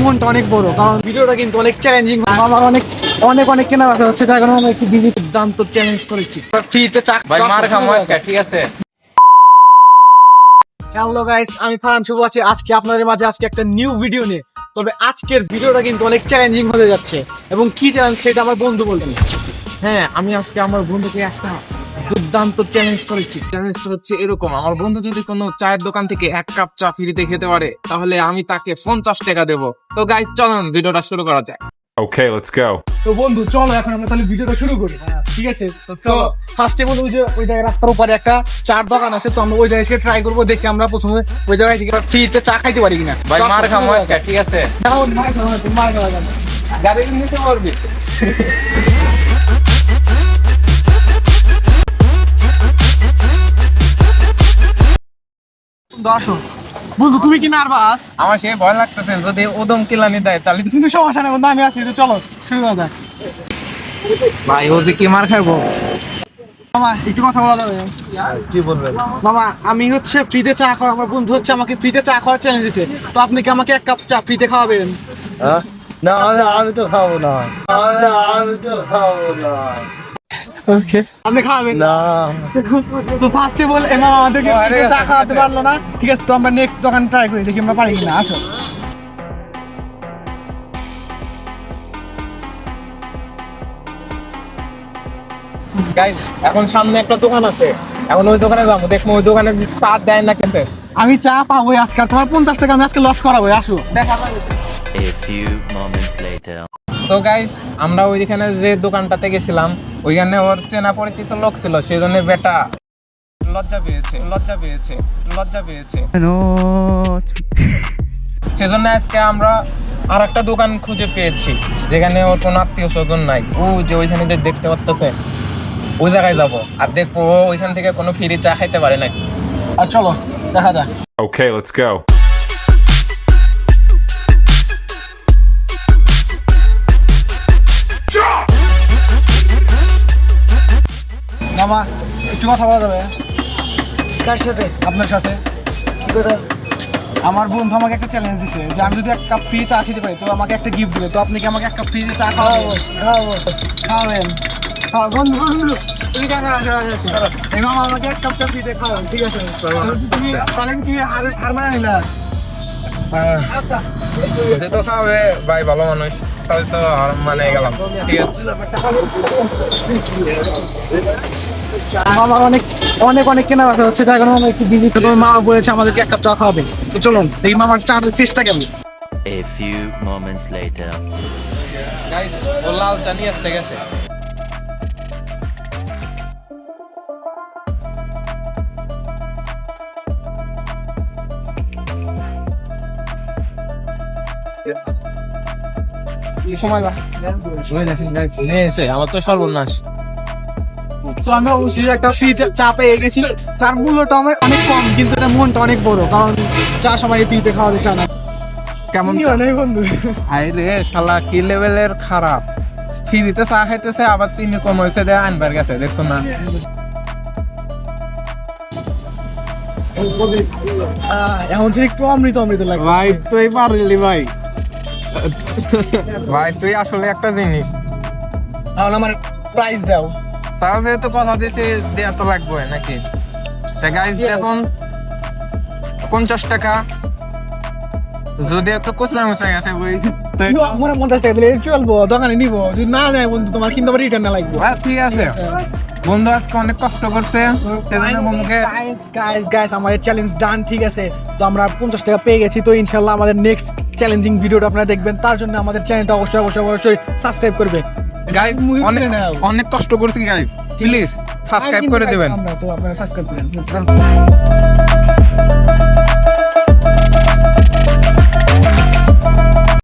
মনটা অনেক বড়, কারণ ভিডিওটা কিন্তু অনেক চ্যালেঞ্জিং। আমার অনেক অনেক অনেক কেনা বেচা হচ্ছে, তাই কারণে আমরা একটু দুর্দান্ত চ্যালেঞ্জ করেছি। ফ্রিতে ভাই মার খামো আজকে, ঠিক আছে? হ্যালো গাইস, আমি ফারহান শুভ আছি আজকে আপনাদের মাঝে একটা নিউ ভিডিও নিয়ে। তবে আজকের ভিডিওটা কিন্তু অনেক চ্যালেঞ্জিং হতে যাচ্ছে, এবং কি চ্যালেঞ্জ সেটা আমার বন্ধু বলবেন। হ্যাঁ, আমি আজকে আমার বন্ধুকে একটা দুর্দান্ত চ্যালেঞ্জ করেছি। চ্যালেঞ্জটা হচ্ছে এরকম: আমার বন্ধু যদি কোনো চায়ের দোকান থেকে 1 কাপ চা ফ্রিতে খেতে পারে, তাহলে আমি তাকে 50 টাকা দেবো। তো গাইস চলুন ভিডিওটা শুরু করা যাক। Okay, let's go. তো বন্ধু চলো এখন আমরা তাহলে ভিডিওটা শুরু করি, ঠিক আছে? তো ফার্স্টে বন্ধু ওই জায়গায় রাস্তার উপরে একটা চার দোকান আছে, তো আমরা ওই জায়গায় ট্রাই করবো, দেখি আমরা প্রথমে ওই জায়গায় থেকে ফ্রিতে চা খাইতে পারি কিনা। ভাই মার খামো আজকে, ঠিক আছে? গাড়ি নিতে পারবি? আসো বন্ধু, তুমি কি নার্ভাস? আমার সেই ভয় লাগতেছে, যদি উদম কিলানি দেয় তাহলে কিন্তু সমস্যা নেই বন্ধু, আমি আছি তো, চলো শুরু করা যাক। ভাই ওদের কি মার খাবো? মামা একটু কথা বলা যাবে? কি বলবেন? মামা আমি হচ্ছে ফ্রিতে চা খাওয়া, আমার বন্ধু হচ্ছে আমাকে ফ্রিতে চা খাওয়ার চ্যালেঞ্জ দিছে, তো আপনি কি আমাকে 1 কাপ চা ফ্রিতে খাওয়াবেন? না আমি তো খাবো না। আমি তো খাবো না। ওকে, আপনি খাওয়াবেন না। তো ফার্স্টে বল মামা আমাদেরকে ফ্রিতে চা খাওয়াতে পারলো না, ঠিক আছে? তো আমরা নেক্সট দোকান ট্রাই করি, দেখি আমরা পারি কিনা। আসো। গাইস এখন সামনে একটা দোকান আছে, এখন ওই দোকানে যাবো, দেখবো ওই দোকানে চা দেয় না কেসে। আমি চা পাবো আজকে, আর তোমার 50 টাকা আমি আজকে লস করাবো। আসো দেখা যাবে। A few moments later. তো গাইস আমরা ওইখানে যে দোকানটাতে গেছিলাম, ওইখানে ওর চেনা পরিচিত লোক ছিল, সেই জন্য বেটা লজ্জা পেয়েছে। সেজন্য আজকে আমরা আর একটা দোকান খুঁজে পেয়েছি, যেখানে ওর কোনো আত্মীয় স্বজন নাই। ও যে ওইখানে যে দেখতে পাচ্ছে, ওই জায়গায় যাবো আর দেখবো ও ওইখান থেকে কোনো ফ্রি চা খাইতে পারে নাকি। আর চলো দেখা যাক। Okay, let's go. মামা একটু কথা বলা যাবে? কার সাথে? আপনার সাথে। কি কথা? আমার বন্ধু আমাকে একটা চ্যালেঞ্জ দিছে যে আমি যদি 1 কাপ ফ্রি চা খেতে পারি তো আমাকে একটা গিফট দিবে। তো আপনি কি আমাকে 1 কাপ ফ্রি চা খাওয়াবেন? খাওয়াবেন। বন্ধু তুমি কাকা আসো। এই মামা আমাকে 1 কাপ চা ফ্রিতে খাওয়াবেন, ঠিক আছে? তুমি তাহলে কি হার মানে নিলা? আচ্ছা যে তো খাবে ভাই, ভালো মানুষ, তাহলে তো মানে গেলাম, ঠিক আছে? আমার অনেক অনেক অনেক কেনা বেচা হচ্ছে, তাই কারণে আমরা একটু বিজি। তোমার মা বলেছে আমাদেরকে 1 কাপ চা খাওয়াবে, তো চলুন দেখি মামার চার চেষ্টা কেমন। A few moments later. Guys ও লাল চা নিয়ে আসতে গেছে। আমার তো সর্বনাশ। তো আমি অবশ্যই একটা ফ্রি চা পেয়ে গেছি। চার মূল্যটা আমার অনেক কম, কিন্তু এটা মনটা অনেক বড়, কারণ চা সবাই ফ্রিতে খাওয়াতে চায় না। কেমন অনেক বন্ধু? হাই রে শালা, কি লেভেলের খারাপ! ফ্রিতে চা খাইতেছে, আবার চিনি কম হয়েছে দিয়ে আনবার গেছে, দেখছো না? এখন যে একটু অমৃত অমৃত লাগে। ভাই তুই পারলি ভাই। ভাই তুই আসলে একটা জিনিস, এখন আমার প্রাইস দাও। তাও যেহেতু কথা দিতে দেওয়া তো লাগবে নাকি? গাইস দেখুন 50 টাকা, যদি একটু কোচলা মোচা গেছে বই মনে 50 টাকা দিলে চলবো, দোকানে নিবো। যদি না নেয় বন্ধু, তোমার কিন্তু আবার রিটার্ন না লাগবে। ঠিক আছে। বন্ধু আজকে অনেক কষ্ট করছে, সেজন্য বন্ধুকে গাইস আমাদের চ্যালেঞ্জ ডান, ঠিক আছে? তো আমরা 50 টাকা পেয়ে গেছি, তো ইনশাআল্লাহ আমাদের নেক্সট চ্যালেঞ্জিং ভিডিওটা আপনারা দেখবেন। তার জন্য আমাদের চ্যানেলটা অবশ্যই সাবস্ক্রাইব করবেন। গাইস অনেক কষ্ট করছি গাইস, প্লিজ সাবস্ক্রাইব করে দিবেন। আমরা তো আপনারা সাবস্ক্রাইব করেন।